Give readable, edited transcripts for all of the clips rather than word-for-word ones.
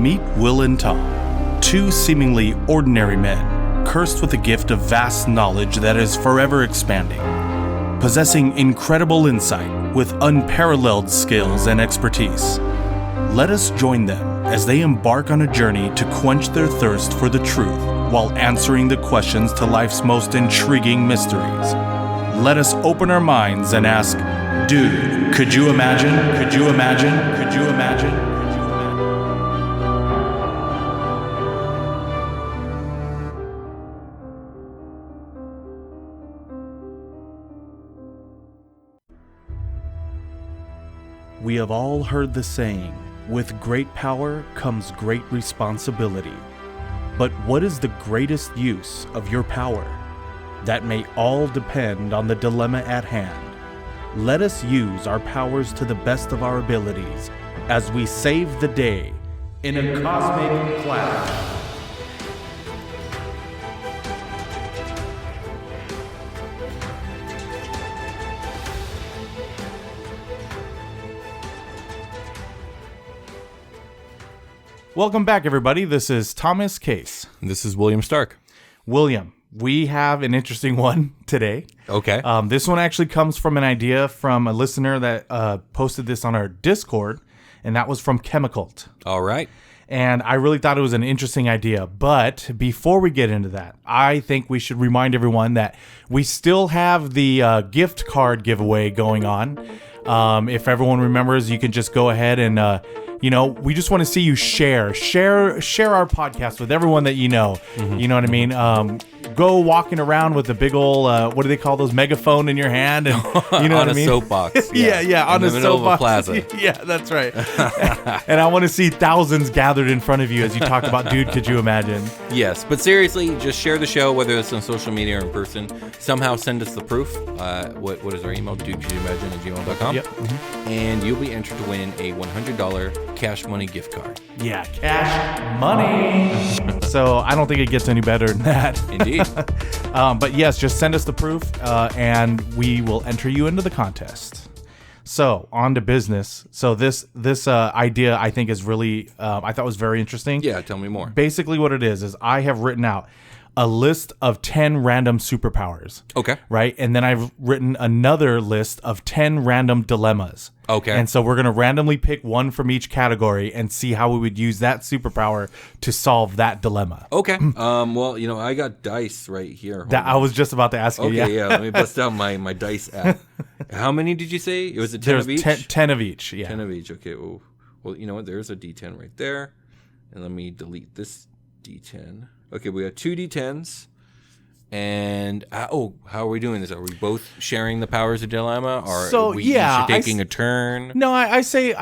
Meet Will and Tom, two seemingly ordinary men, cursed with a gift of vast knowledge that is forever expanding. Possessing incredible insight with unparalleled skills and expertise. Let us join them as they embark on a journey to quench their thirst for the truth while answering the questions to life's most intriguing mysteries. Let us open our minds and ask, dude, could you imagine? Could you imagine? Could you imagine? We have all heard the saying, with great power comes great responsibility. But what is the greatest use of your power? That may all depend on the dilemma at hand. Let us use our powers to the best of our abilities as we save the day in a cosmic clash. Welcome back, everybody. This is Thomas Case. This is William Stark. William, we have an interesting one today. Okay. This one actually comes from an idea from a listener that posted this on our Discord, and that was from Chemicult. All right. And I really thought it was an interesting idea. But before we get into that, I think we should remind everyone that we still have the gift card giveaway going on. If everyone remembers, you can just go ahead and... we just want to see you share our podcast with everyone that you know. Mm-hmm. You know what I mean? Go walking around with a big old, what do they call those, megaphone in your hand, and you know what I mean? On a soapbox. Yeah, on a soapbox. Middle of a plaza. Yeah, that's right. And I want to see thousands gathered in front of you as you talk about, dude, could you imagine? Yes, but seriously, just share the show, whether it's on social media or in person. Somehow send us the proof. What is our email? dudecouldyouimagine@gmail.com. Yep. Mm-hmm. And you'll be entered to win a $100 cash money gift card. Yeah, cash money. So I don't think it gets any better than that. Indeed. But yes, just send us the proof, and we will enter you into the contest. So on to business. So this idea I think is really I thought was very interesting. Yeah, tell me more. Basically, what it is I have written out a list of 10 random superpowers. Okay. Right? And then I've written another list of 10 random dilemmas. Okay. And so we're going to randomly pick one from each category and see how we would use that superpower to solve that dilemma. Okay. Well, I got dice right here. I was just about to ask you. Okay, yeah. Let me bust out my dice app. How many did you say? It was 10 of each? 10 of each, yeah. 10 of each, okay. Well, you know what? There's a D10 right there. And let me delete this D10. Okay, we got 2 D10s. And, how are we doing this? Are we both sharing the powers of dilemma? Or are we each taking a turn? No, I say,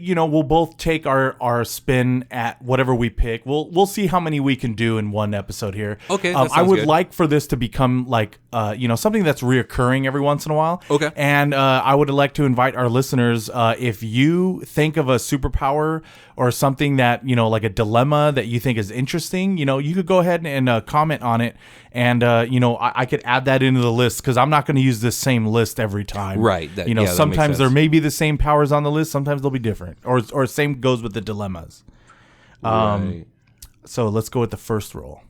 we'll both take our spin at whatever we pick. We'll see how many we can do in one episode here. Okay, that sounds I would good. like for this to become like, something that's reoccurring every once in a while. Okay. And I would like to invite our listeners, if you think of a superpower or something that, like a dilemma that you think is interesting, you could go ahead and comment on it. And, I could add that into the list because I'm not going to use this same list every time. Right. Sometimes there may be the same powers on the list. Sometimes they'll be different. Or same goes with the dilemmas. Right. So let's go with the first roll.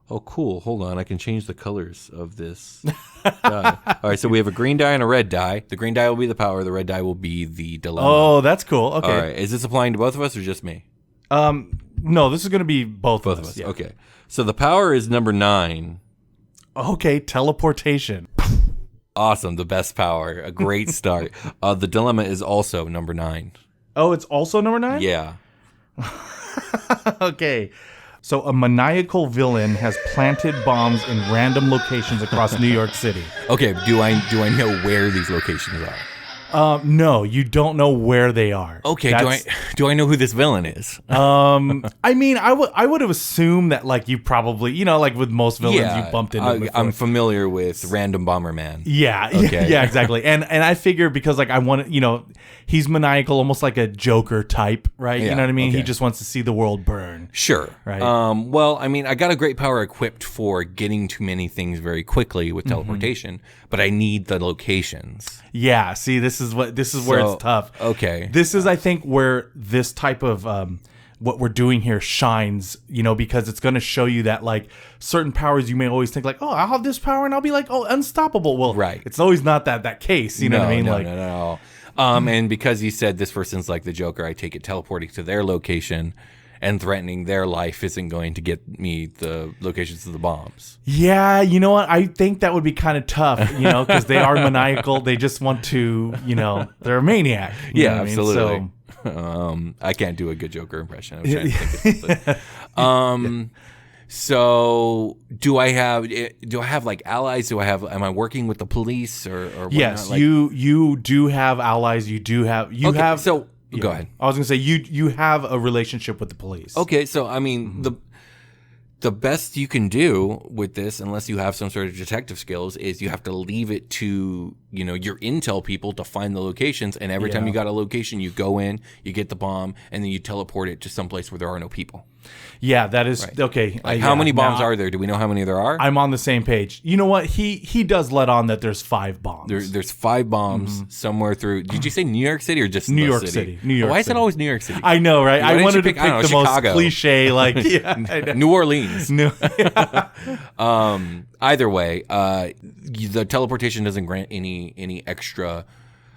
Oh, cool. Hold on. I can change the colors of this die. All right. So we have a green die and a red die. The green die will be the power. The red die will be the dilemma. Oh, that's cool. Okay. All right. Is this applying to both of us or just me? No, this is going to be both of us. Yeah. Okay. So the power is number 9. Okay, teleportation. Awesome, the best power. A great start. The dilemma is also number 9. Oh, it's also number 9? Yeah. Okay. So a maniacal villain has planted bombs in random locations across New York City. Okay, do I know where these locations are? No, you don't know where they are. Okay, do I know who this villain is? I mean, I would have assumed that, like, you probably, like with most villains, you bumped into before. I'm familiar with Random Bomber Man. Yeah, okay. Yeah, exactly. And I figure because, like, I want to, he's maniacal, almost like a Joker type, right? Yeah, you know what I mean? okay. He just wants to see the world burn. Sure. Right. Well, I mean, I got a great power equipped for getting to many things very quickly with teleportation, but I need the locations. Yeah. See, this is where it's tough. Okay. This is, I think, where this type of what we're doing here shines, because it's going to show you that like certain powers you may always think like, oh, I'll have this power and I'll be like, oh, unstoppable. Well, right. It's always not that case. You know what I mean? No. And because you said this person's like the Joker, I take it teleporting to their location and threatening their life isn't going to get me the locations of the bombs. Yeah, you know what? I think that would be kind of tough, because they are maniacal. They just want to, they're a maniac. You know what absolutely. I mean? So, I can't do a good Joker impression. I was trying to think of something. So do I have like allies? Am I working with the police or whatnot? Yes, you do have allies. You have. So go ahead. I was gonna say you have a relationship with the police. Okay, so I mean the best you can do with this, unless you have some sort of detective skills, is you have to leave it to your intel people to find the locations. And every time you got a location, you go in, you get the bomb, and then you teleport it to someplace where there are no people. Yeah, that is right. Okay. Like how many bombs are there? Do we know how many there are? I'm on the same page. You know what? He does let on that there's 5 bombs. There's 5 bombs somewhere through. Did you say New York City or just New York City? New York. Why is City. it always New York City? I know, right? I wanted to pick the Chicago. most cliche, like New Orleans. No. Either way, the teleportation doesn't grant any extra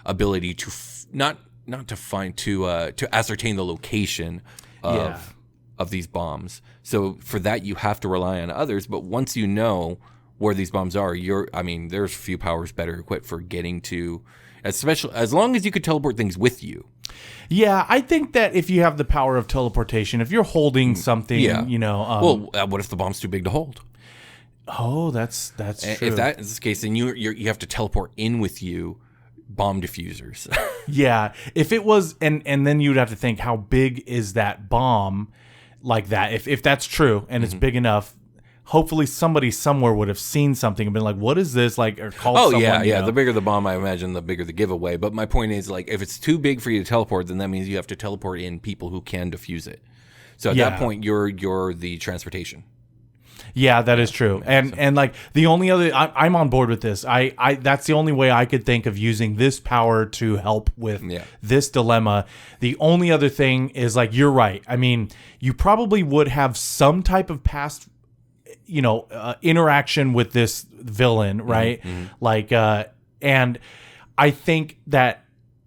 ability to not to ascertain the location of these bombs. So for that, you have to rely on others. But once you know where these bombs are, there's a few powers better equipped for getting to, especially as long as you could teleport things with you. Yeah, I think that if you have the power of teleportation, if you're holding something, what if the bomb's too big to hold? Oh, that's true. If that is the case, then you have to teleport in with you bomb diffusers. Yeah, if it was, and then you'd have to think, how big is that bomb? Like that, if that's true and it's big enough, hopefully somebody somewhere would have seen something and been like, "What is this?" Like, or called someone. Yeah. The bigger the bomb, I imagine, the bigger the giveaway. But my point is, like, if it's too big for you to teleport, then that means you have to teleport in people who can diffuse it. So at that point, you're the transportation. Yeah, that is true. And like the only other, I'm on board with this. I that's the only way I could think of using this power to help with this dilemma. The only other thing is, like, you're right. I mean, you probably would have some type of past, interaction with this villain, right? Like, and I think that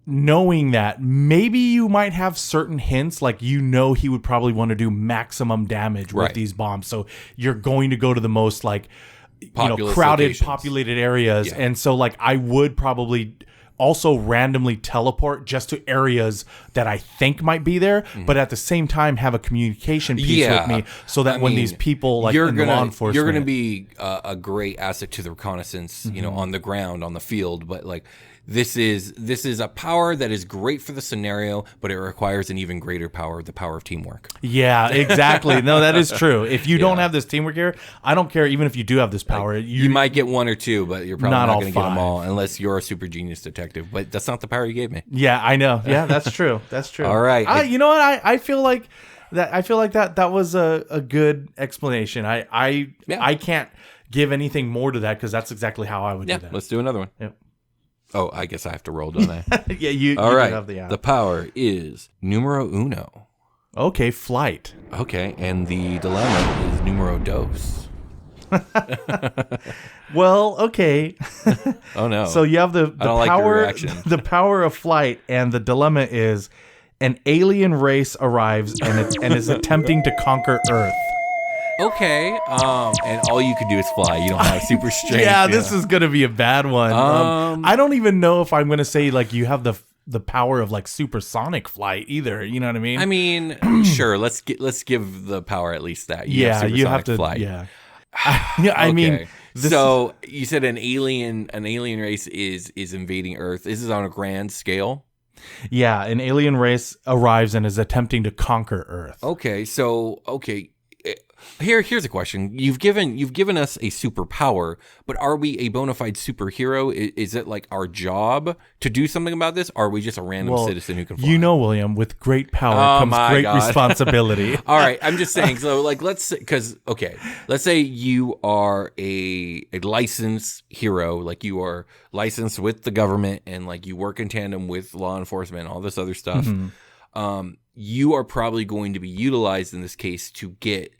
knowing that, maybe you might have certain hints, like he would probably want to do maximum damage with these bombs, so you're going to go to the most like crowded populated areas, and so like I would probably also randomly teleport just to areas that I think might be there, but at the same time have a communication piece with me, so that when these people like in the law enforcement, you're going to be a great asset to the reconnaissance, on the ground, on the field, but like this is a power that is great for the scenario, but it requires an even greater power, the power of teamwork. Yeah, exactly. No, that is true. If you don't have this teamwork here, I don't care. Even if you do have this power, you might get 1 or 2, but you're probably not going to get them all unless you're a super genius detective. But that's not the power you gave me. Yeah, I know. Yeah, that's true. That's true. All right. You know what? I feel like that was a good explanation. I can't give anything more to that because that's exactly how I would do that. Let's do another one. Yep. Oh, I guess I have to roll, don't I? Yeah, you have the app. The power is numero uno. Okay, flight. Okay, and the dilemma is numero dos. Well, okay. Oh no. So you have the power, like the power of flight, and the dilemma is an alien race arrives and is attempting to conquer Earth. Okay, and all you can do is fly. You don't have super strength. Yeah, this is gonna be a bad one. I don't even know if I'm gonna say like you have the power of like supersonic flight either. You know what I mean? I mean, sure. Let's give the power at least that. You have to fly. Yeah. Yeah. I mean, so you said an alien race is invading Earth. This is on a grand scale. Yeah, an alien race arrives and is attempting to conquer Earth. Okay, so Here's a question. You've given us a superpower, but are we a bona fide superhero? Is it like our job to do something about this? Or are we just a random citizen who can fly? William, with great power comes great responsibility. All right, I'm just saying. So, like, let's say you are a licensed hero, like you are licensed with the government, and like you work in tandem with law enforcement, all this other stuff. you are probably going to be utilized in this case to get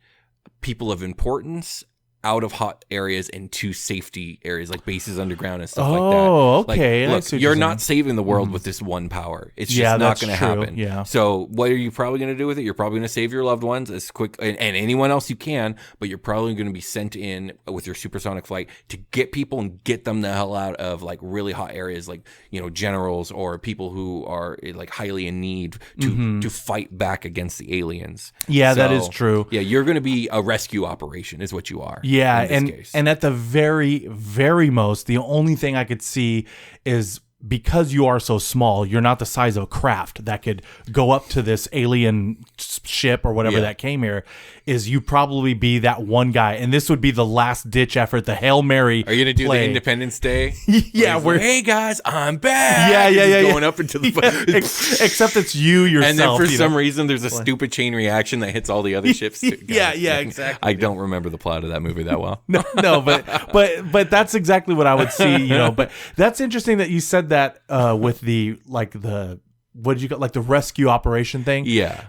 people of importance out of hot areas and to safety areas like bases underground and stuff like that. Oh, okay. Like, I look, see what you're you're not saying. saving the world with this one power. It's Yeah, just not that's going to true. happen. Yeah. So what are you probably going to do with it? You're probably going to save your loved ones as quick and anyone else you can, but you're probably going to be sent in with your supersonic flight to get people and get them the hell out of like really hot areas, like, you know, generals or people who are like highly in need to fight back against the aliens. Yeah, that So, is true. Yeah, you're going to be a rescue operation is what you are. Yeah, in this case. and at the very, very most, the only thing I could see is because you are so small, you're not the size of a craft that could go up to this alien ship or whatever that came here, is you probably be that one guy. And this would be the last ditch effort, the Hail Mary. Are you going to do play. the Independence Day? Yeah, where we're hey guys, I'm back. Yeah. Going up into the except it's you yourself. and then for you some know? reason there's a stupid chain reaction that hits all the other ships. Too. Yeah, exactly. I don't remember the plot of that movie that well. No, but that's exactly what I would see, you know. But that's interesting that you said that with the what did you got, like the rescue operation thing? Yeah.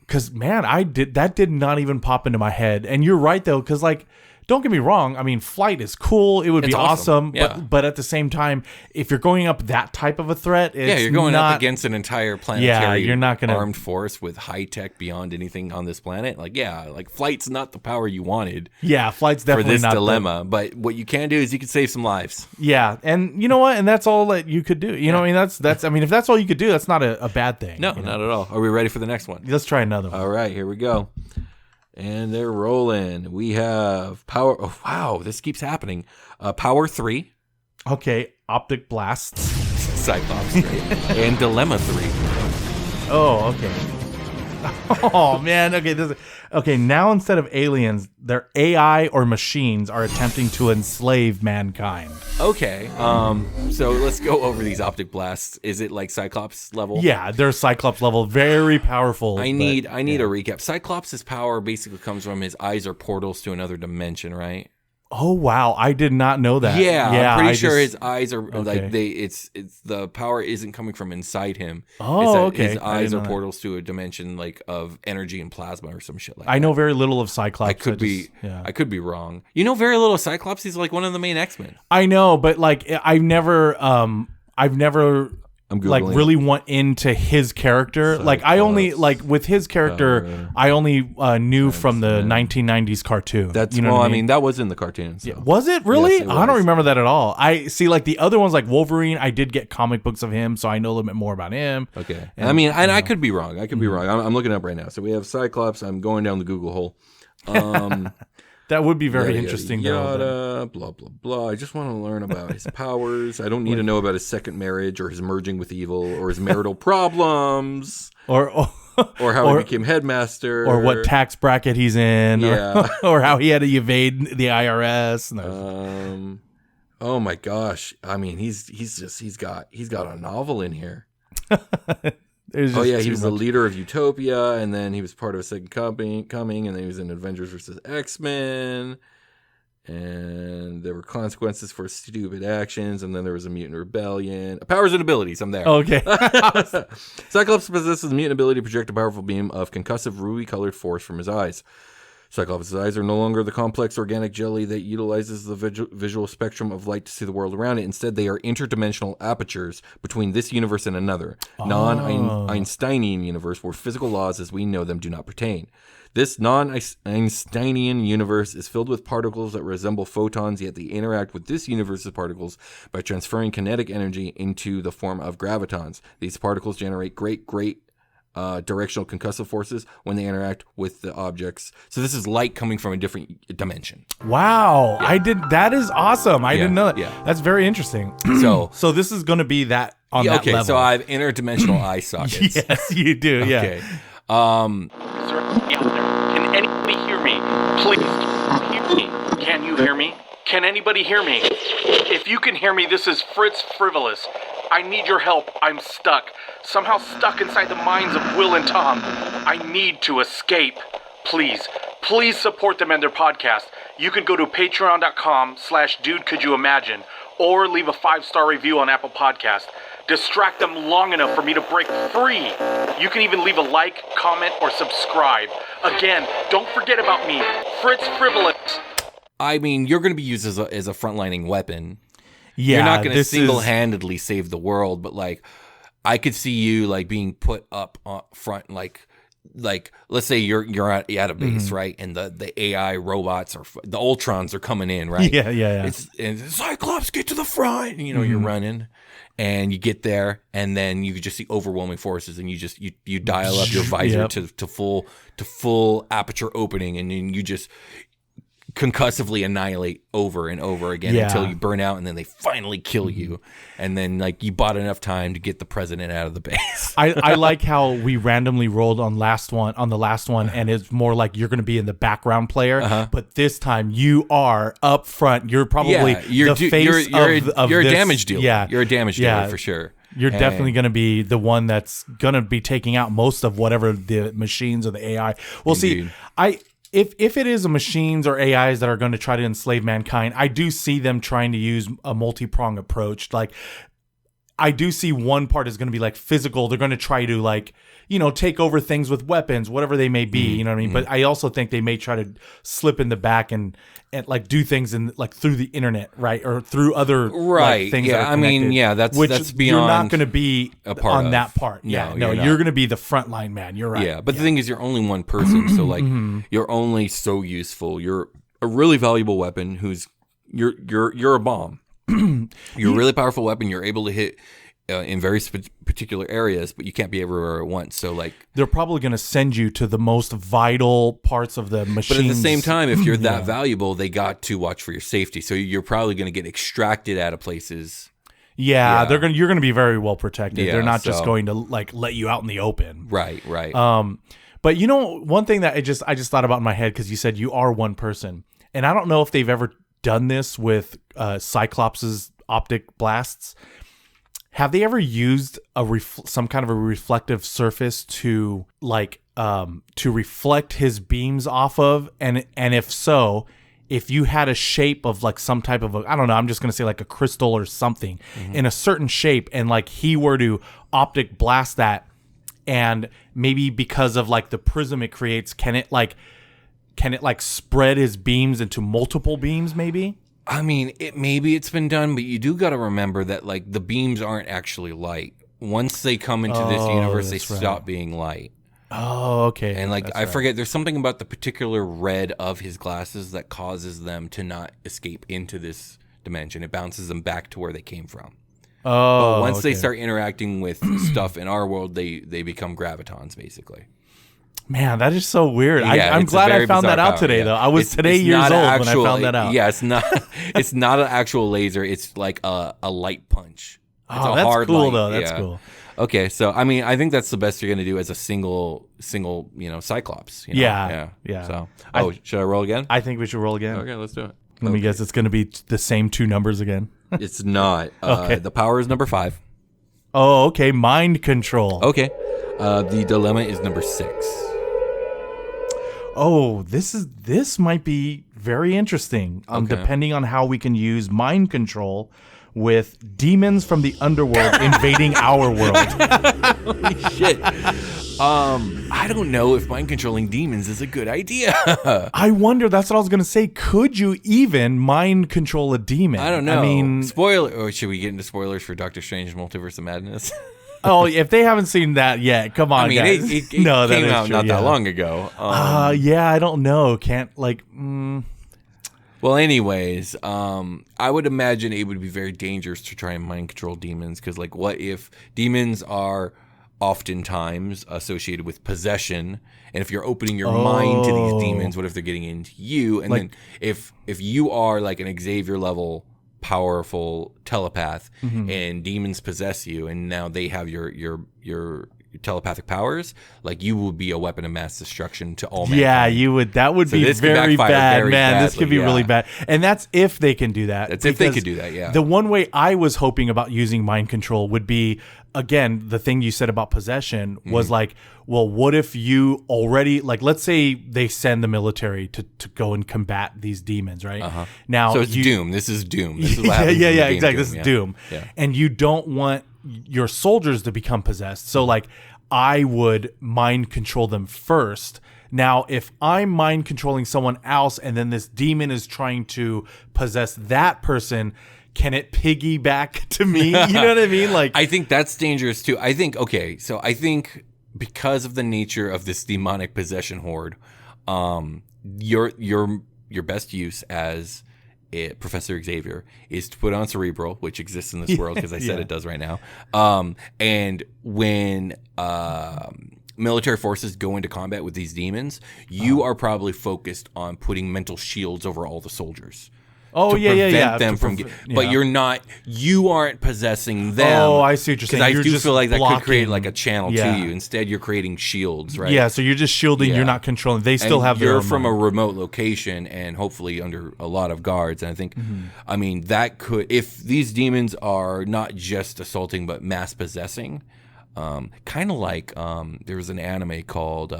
Because man, that did not even pop into my head. And you're right though, because like, don't get me wrong. I mean, flight is cool. It would be awesome. Yeah. But at the same time, if you're going up that type of a threat, it's you're going not, up against an entire planetary you're not gonna, armed force with high tech beyond anything on this planet. Like, flight's not the power you wanted. Yeah, flight's For definitely this not dilemma. But what you can do is you can save some lives. Yeah, and you know what? And that's all that you could do. You know, I mean, that's. I mean, if that's all you could do, that's not a bad thing. No, you know? not at all. Are we ready for the next one? Let's try another one. All right, here we go. And they're rolling. We have power. Oh, wow, this keeps happening. Power 3. Okay, optic blasts. Cyclops 3. And Dilemma 3. Oh, okay. Oh man. Okay. Now instead of aliens, their AI or machines are attempting to enslave mankind. Okay. So let's go over these optic blasts. Is it like Cyclops level? Yeah, they're Cyclops level, very powerful. I need a recap. Cyclops' power basically comes from his eyes are portals to another dimension, right? Oh wow, I did not know that. Yeah, I'm pretty sure his eyes are like it's the power isn't coming from inside him. Oh, okay. His eyes are portals to a dimension like of energy and plasma or some shit like that. I know very little of Cyclops. I could be wrong. You know very little of Cyclops. He's like one of the main X-Men. I know, but like I've never I'm Googling like really went into his character. Cyclops, like I only like with his character, I only knew from the 1990s cartoon. That's you know well, what I mean that was in the cartoons. So. Yeah. Was it really? Yes, it I don't was. remember that at all. I see like the other ones like Wolverine. I did get comic books of him, so I know a little bit more about him. Okay. I could be wrong. I could be wrong. I'm looking up right now. So we have Cyclops. I'm going down the Google hole. That would be very interesting. Blah blah blah. I just want to learn about his powers. I don't need to know about his second marriage or his merging with evil or his marital problems or how he became headmaster or what tax bracket he's in. Yeah. or how he had to evade the IRS. Oh my gosh. I mean, he's got a novel in here. He was the leader of Utopia, and then he was part of a second coming, and then he was in Avengers vs. X-Men, and there were consequences for stupid actions, and then there was a mutant rebellion. Powers and abilities, I'm there. Okay. Cyclops possesses the mutant ability to project a powerful beam of concussive ruby-colored force from his eyes. Cyclops' eyes are no longer the complex organic jelly that utilizes the visual spectrum of light to see the world around it. Instead, they are interdimensional apertures between this universe and another, non-Einsteinian universe where physical laws as we know them do not pertain. This non-Einsteinian universe is filled with particles that resemble photons, yet they interact with this universe's particles by transferring kinetic energy into the form of gravitons. These particles generate great directional concussive forces when they interact with the objects. So this is light coming from a different dimension. Wow. Yeah. That is awesome. I didn't know that. Yeah. That's very interesting. So this is going to be that on that level. So I have interdimensional eye sockets. Yes, you do. Yeah. Okay. Sir, can anybody hear me? Please hear me. Can you hear me? Can anybody hear me? If you can hear me, this is Fritz Frivolous. I need your help. I'm stuck. Somehow stuck inside the minds of Will and Tom. I need to escape. Please support them and their podcast. You can go to patreon.com/dudecouldyouimagine or leave a 5-star review on Apple Podcast. Distract them long enough for me to break free. You can even leave a like, comment, or subscribe. Again, don't forget about me, Fritz Frivolous. I mean, you're going to be used as a frontlining weapon. Yeah, you're not going to this is- single-handedly save the world, but like, I could see you like being put up front, like let's say you're at a base, right, and the AI robots or the Ultrons are coming in, right? Yeah. And Cyclops, get to the front. And, you're running, and you get there, and then you just see overwhelming forces, and you dial up your visor to full aperture opening, and then you just concussively annihilate over and over again until you burn out, and then they finally kill you, and then like you bought enough time to get the president out of the base. I like how we randomly rolled on the last one, and it's more like you're going to be in the background player, but this time you are up front. You're probably the face you're a this. damage dealer. Yeah, you're a damage dealer for sure. You're definitely going to be the one that's going to be taking out most of whatever the machines or the AI. Well, Indeed. see, If it is machines or AIs that are going to try to enslave mankind, I do see them trying to use a multi-pronged approach. Like, I do see one part is going to be like physical. They're going to try to like, take over things with weapons, whatever they may be. You know what I mean? But I also think they may try to slip in the back and like do things in like through the internet, right, or through other like, things. Yeah, that are connected, that's beyond. You're not going to be a part on of. that part. No, No, you're going to be the frontline man. You're right. Yeah, but the thing is, you're only one person, so like you're only so useful. You're a really valuable weapon. You're a bomb. You're a really powerful weapon. You're able to hit in very particular areas, but you can't be everywhere at once. So like they're probably going to send you to the most vital parts of the machine. But at the same time, if you're that valuable, they got to watch for your safety. So you're probably going to get extracted out of places. Yeah, you're going to be very well protected. Yeah, they're not just going to like let you out in the open. Right. But one thing that I just thought about in my head, because you said you are one person, and I don't know if they've ever done this with Cyclops's optic blasts. Have they ever used some kind of a reflective surface to like to reflect his beams off of? And if so, if you had a shape of like some type of I don't know, I'm just gonna say like a crystal or something in a certain shape, and like he were to optic blast that, and maybe because of like the prism it creates, can it like spread his beams into multiple beams maybe? I mean, maybe it's been done, but you do got to remember that like the beams aren't actually light. Once they come into this universe, they stop being light. Oh, okay. And like I forget, there's something about the particular red of his glasses that causes them to not escape into this dimension. It bounces them back to where they came from. Oh, but once they start interacting with stuff in our world, they become gravitons, basically. Man, that is so weird. Yeah, I'm glad I found that out today, though. I was years old when I found that out. Yeah, it's not. It's not an actual laser. It's like a light punch. It's a that's hard cool, light. though. That's cool. Okay, so I mean, I think that's the best you're gonna do as a single, Cyclops. Yeah. So, should I roll again? I think we should roll again. Okay, let's do it. Let me guess. It's gonna be the same two numbers again. It's not. Okay. The power is number 5. Oh, okay. Mind control. Okay. The dilemma is number 6. Oh, this might be very interesting. Depending on how we can use mind control with demons from the underworld invading our world. Holy shit. I don't know if mind controlling demons is a good idea. I wonder. That's what I was gonna say. Could you even mind control a demon? I don't know. I mean, spoiler. Or should we get into spoilers for Doctor Strange: Multiverse of Madness? Oh, if they haven't seen that yet, come on, I mean, guys. it came out not that long ago. Yeah, I don't know. Can't like. Well, anyways, I would imagine it would be very dangerous to try and mind control demons, because, like, what if demons are oftentimes associated with possession, and if you're opening your mind to these demons, what if they're getting into you? And then if you are like an Xavier level powerful telepath and demons possess you, and now they have your telepathic powers, like you will be a weapon of mass destruction to all mankind. Yeah, you would. That would be very bad, man. This could be really bad. And that's if they can do that. That's if they could do that, yeah. The one way I was hoping about using mind control would be, again, the thing you said about possession was like, well, what if you already, like, let's say they send the military to go and combat these demons, right? Now, so it's Doom. This is Doom. This is what happens exactly. This is Doom. Yeah. And you don't want your soldiers to become possessed. So like I would mind control them first. Now, if I'm mind controlling someone else and then this demon is trying to possess that person, can it piggyback to me? You know what I mean? Like, I think that's dangerous too. I think because of the nature of this demonic possession horde, your best use as Professor Xavier is to put on Cerebral, which exists in this world because I said it does right now. And when military forces go into combat with these demons, you are probably focused on putting mental shields over all the soldiers. Oh, to prevent them from but you aren't possessing them. Oh, I see what you're saying. Because I do just feel like that blocking. could create like a channel to you. Instead, you're creating shields, right? Yeah, so you're just shielding, you're not controlling. They still have their own You're from mind. a remote location and hopefully under a lot of guards. And I think, I mean, that could, if these demons are not just assaulting but mass possessing, kind of like there was an anime called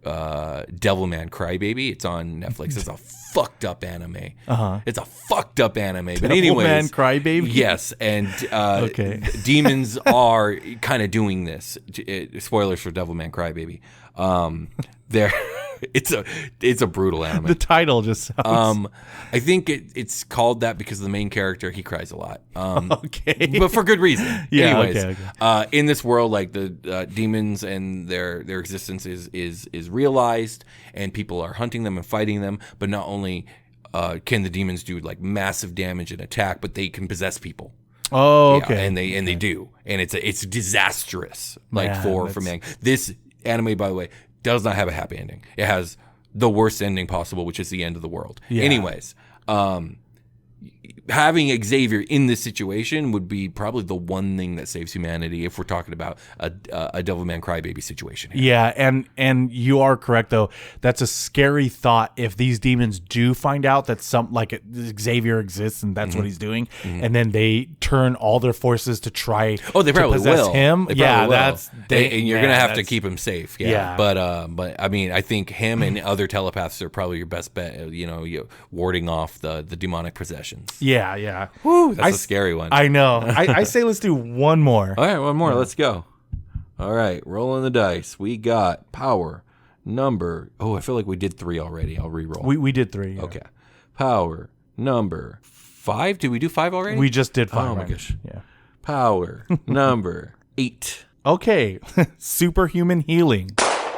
Devilman Crybaby. It's on Netflix. It's a fucked up anime. It's a fucked up anime. But anyways, Devilman Crybaby? Yes, and Okay. demons are kind of doing this. Spoilers for Devilman Crybaby. They're it's a brutal anime. The title just sounds... I think it's called that because the main character, he cries a lot. Okay. But for good reason. Yeah, Anyways, okay. In this world, like the demons and their existence is realized, and people are hunting them and fighting them. But not only can the demons do like massive damage and attack, but they can possess people. Oh, okay. Yeah, and they do, and it's disastrous. Like Man, for man. This anime, by the way, does not have a happy ending. It has the worst ending possible, which is the end of the world. Yeah. Anyways, having Xavier in this situation would be probably the one thing that saves humanity if we're talking about a Devilman Crybaby situation here. Yeah, and you are correct though. That's a scary thought if these demons do find out that Xavier exists and that's what he's doing, and then they turn all their forces to try they probably to possess will. him. They probably will. And you're gonna have to that's- keep him safe. Yeah. Yeah. But I mean, I think him and other telepaths are probably your best bet. Warding off the demonic possessions. Yeah. Woo, that's a scary one. I know. I say let's do one more. All right, one more. Let's go. All right, rolling the dice. We got power number. Oh, I feel like we did 3 already. I'll re-roll. We did 3. Yeah. Okay. Power number 5. Did we do 5 already? We just did 5. Oh my right? gosh. Yeah. Power number 8. Okay. Superhuman healing.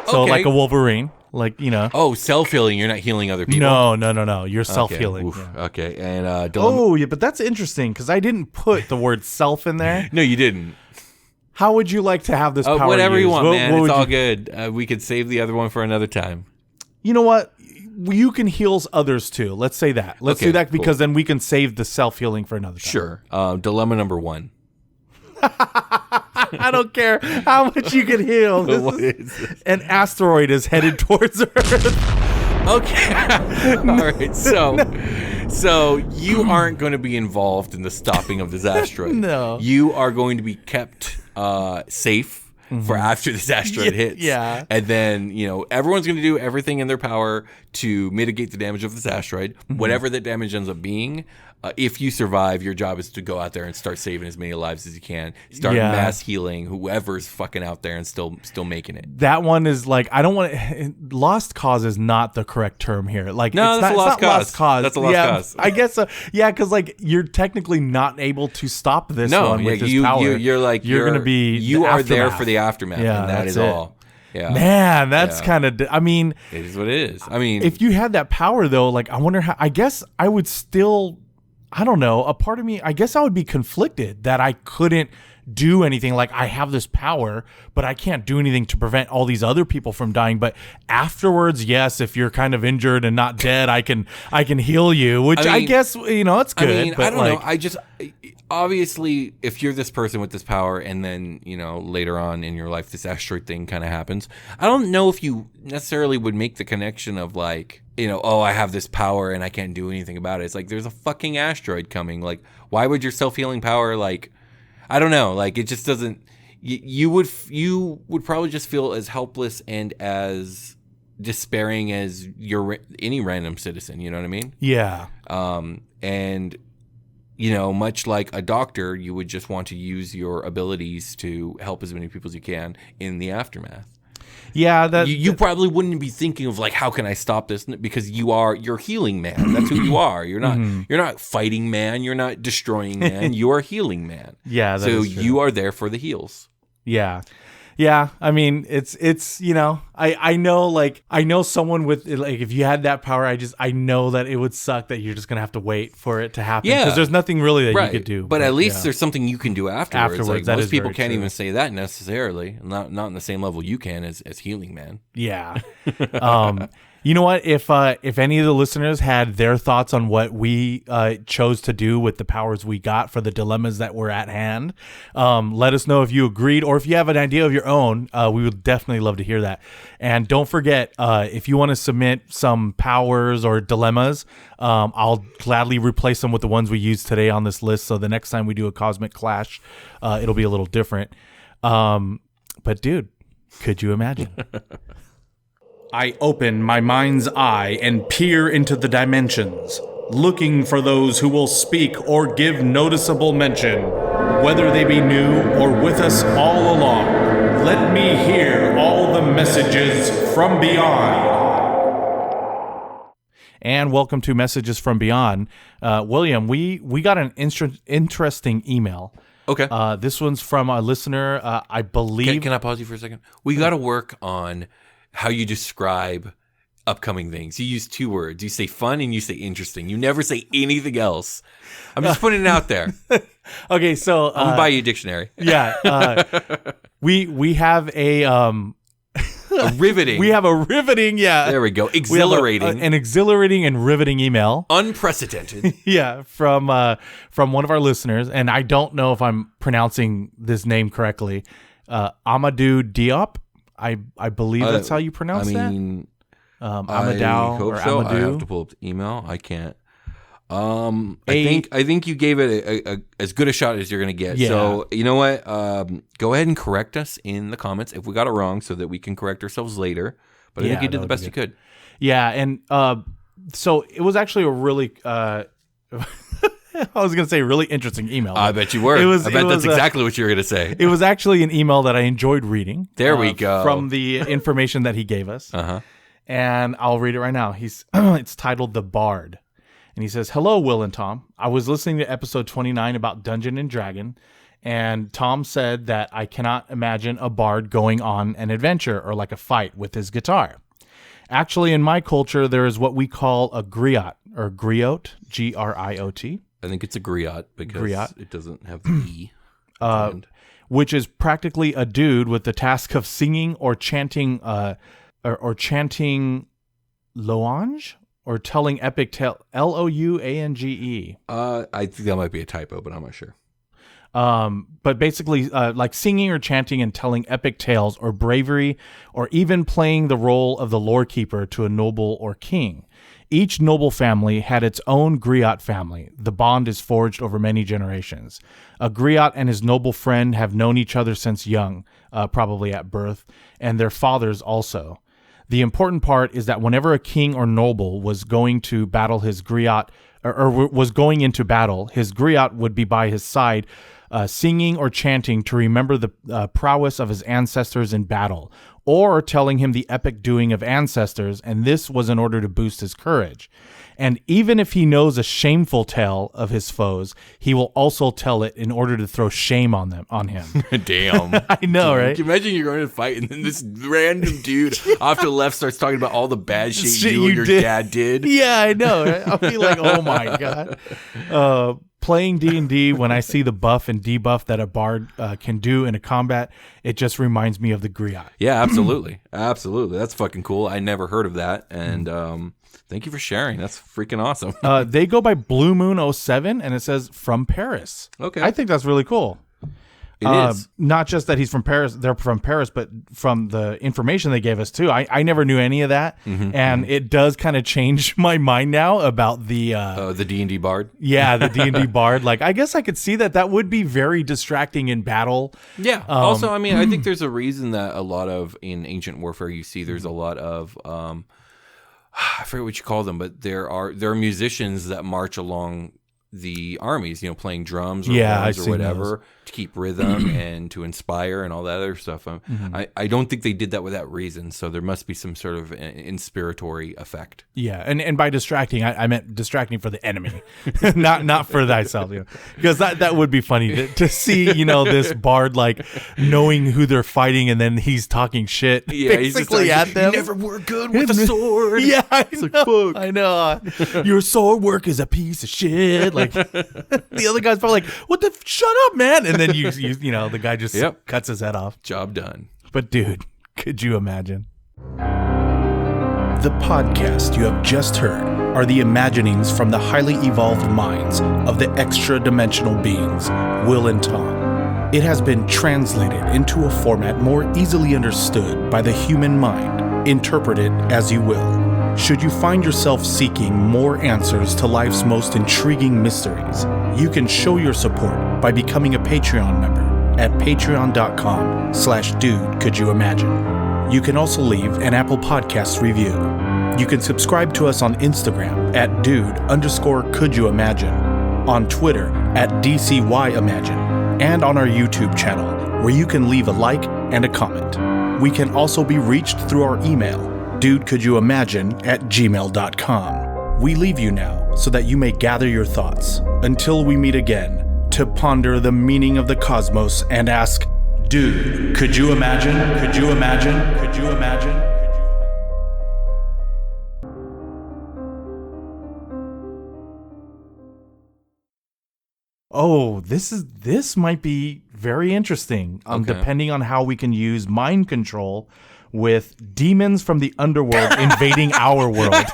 So Okay. like a Wolverine. Like, Oh, self-healing. You're not healing other people. No. You're self-healing. Okay. Oof. Yeah. Okay. And dilemma. Oh, yeah, but that's interesting because I didn't put the word self in there. No, you didn't. How would you like to have this power Whatever you used? want, What man. It's would all you- good. We could save the other one for another time. You know what? You can heal others too. Let's say that. Let's Okay, do that cool. then we can save the self-healing for another time. Sure. Dilemma number 1. I don't care how much you can heal. What is this? An asteroid is headed towards Earth. Okay. All right. So you aren't going to be involved in the stopping of this asteroid. No. You are going to be kept safe for after this asteroid hits. Yeah. And then, everyone's going to do everything in their power to mitigate the damage of this asteroid. Whatever that damage ends up being, if you survive, your job is to go out there and start saving as many lives as you can. Start mass healing whoever's fucking out there and still making it. That one is like, I don't want to. Lost cause is not the correct term here. Like, No, it's that's not, a lost it's not cause. lost cause. That's a lost cause. I guess so. Yeah, because like you're technically not able to stop this No, one yeah, with this power. you're going to be. You the are there aftermath. for the aftermath, Yeah, and that that's is it. all. Yeah, Man, that's Yeah. kind of. I mean, it is what it is. I mean, if you had that power though, like I wonder how. I guess I would still. I don't know. A part of me, I guess I would be conflicted that I couldn't do anything. Like I have this power, but I can't do anything to prevent all these other people from dying. But afterwards, yes, if you're kind of injured and not dead, I can heal you, which I mean, guess, it's good. I mean, but I don't like, know. I just obviously, if you're this person with this power, and then later on in your life, this asteroid thing kind of happens. I don't know if you necessarily would make the connection of like, oh, I have this power and I can't do anything about it. It's like there's a fucking asteroid coming. Like, why would your self-healing power like? I don't know. Like, it just doesn't. You would probably just feel as helpless and as despairing as any random citizen. You know what I mean? yeah. And much like a doctor, you would just want to use your abilities to help as many people as you can in the aftermath. Yeah, you probably wouldn't be thinking of like, how can I stop this? Because you're healing man. That's who you are. You're not fighting man. You're not destroying man. You are healing man. Yeah, that so is true. you are there for the heals. Yeah. Yeah, I mean, it's I know someone with, like, if you had that power, I know that it would suck that you're just going to have to wait for it to happen. Yeah. Because there's nothing really that you could do. But at least there's something you can do afterwards. Like, that most is people very can't true. even say that necessarily. Not on the same level you can as healing man. Yeah. You know what? If any of the listeners had their thoughts on what we chose to do with the powers we got for the dilemmas that were at hand, let us know if you agreed, or if you have an idea of your own. We would definitely love to hear that. And don't forget, if you want to submit some powers or dilemmas, I'll gladly replace them with the ones we used today on this list. So the next time we do a cosmic clash, it'll be a little different. But dude, could you imagine? I open my mind's eye and peer into the dimensions, looking for those who will speak or give noticeable mention, whether they be new or with us all along. Let me hear all the messages from beyond. And welcome to Messages from Beyond. William, we got an interesting email. Okay. This one's from a listener, I believe. Can I pause you for a second? We got to work on how you describe upcoming things. You use 2 words. You say fun and you say interesting. You never say anything else. I'm just putting it out there. Okay, so I'm gonna buy you a dictionary. Yeah, we have a riveting. We have a riveting. Yeah, there we go. Exhilarating. An exhilarating and riveting email. Unprecedented. Yeah, from one of our listeners, and I don't know if I'm pronouncing this name correctly. Amadou Diop. I believe that's how you pronounce that. Amadou I hope or so. Amadou. I have to pull up the email. I can't. I think you gave it a as good a shot as you're going to get. Yeah. So you know what? Go ahead and correct us in the comments if we got it wrong, so that we can correct ourselves later. But I think you did the best you could. Yeah, and so it was actually a really. I was going to say really interesting email. I bet you were. I bet that's exactly what you were going to say. It was actually an email that I enjoyed reading. There we go. From the information that he gave us. Uh-huh. And I'll read it right now. It's titled The Bard. And he says, "Hello, Will and Tom. I was listening to episode 29 about Dungeon and Dragon, and Tom said that I cannot imagine a bard going on an adventure or like a fight with his guitar. Actually, in my culture, there is what we call a griot, or griot, Griot. I think it's a griot because it doesn't have the E. Which is practically a dude with the task of singing or chanting or chanting louange or telling epic tale, Louange. I think that might be a typo, but I'm not sure. But basically like singing or chanting and telling epic tales or bravery, or even playing the role of the lore keeper to a noble or king. Each noble family had its own griot family. The bond is forged over many generations. A griot and his noble friend have known each other since young, probably at birth, and their fathers also. The important part is that whenever a king or noble was going to battle his griot, or was going into battle, his griot would be by his side, singing or chanting to remember the prowess of his ancestors in battle, or telling him the epic doing of ancestors, and this was in order to boost his courage. And even if he knows a shameful tale of his foes, he will also tell it in order to throw shame on him. Damn. I know, right? Can you imagine you're going to fight and then this random dude off to the left starts talking about all the bad shit you and your dad did? Yeah, I know. Right? I'll be like, oh my God. Playing D&D, when I see the buff and debuff that a bard can do in a combat, it just reminds me of the griot. Yeah, absolutely. Absolutely. That's fucking cool. I never heard of that. And thank you for sharing. That's freaking awesome. They go by Blue Moon 07, and it says from Paris. Okay. I think that's really cool. It is. Not just that he's from Paris, they're from Paris, but from the information they gave us too. I never knew any of that. And it does kind of change my mind now about the D&D bard. Yeah, the D&D bard. Like, I guess I could see that would be very distracting in battle. Yeah. Also, I mean, I think there's a reason that a lot of, in ancient warfare, you see there's a lot of, I forget what you call them, but there are musicians that march along the armies, playing drums or Yeah, horns I've or seen whatever to keep rhythm and to inspire and all that other stuff. I don't think they did that without reason. So there must be some sort of inspiratory effect. Yeah, and by distracting, I meant distracting for the enemy, not for thyself. Because that would be funny to see, this bard like knowing who they're fighting, and then he's talking shit basically at them. You never were good with a sword. Yeah, I know. Your sword work is a piece of shit. Like the other guy's probably like, "What the? Shut up, man!" And then the guy just cuts his head off. Job done. But dude, could you imagine? The podcast you have just heard are the imaginings from the highly evolved minds of the extra-dimensional beings, Will and Tom. It has been translated into a format more easily understood by the human mind. Interpret it as you will. Should you find yourself seeking more answers to life's most intriguing mysteries, you can show your support by becoming a Patreon member at patreon.com/dude-could-you-imagine. You can also leave an Apple Podcast review. You can subscribe to us on Instagram at dude_could-you-imagine, on Twitter at DCYimagine, and on our YouTube channel, where you can leave a like and a comment. We can also be reached through our email, dudecouldyoumagine@gmail.com. We leave you now so that you may gather your thoughts until we meet again to ponder the meaning of the cosmos and ask, dude, could you imagine? Could you imagine? Could you imagine? Oh, this might be very interesting. Okay. Depending on how we can use mind control with demons from the underworld invading our world.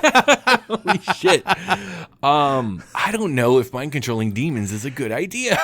Holy shit. I don't know if mind controlling demons is a good idea.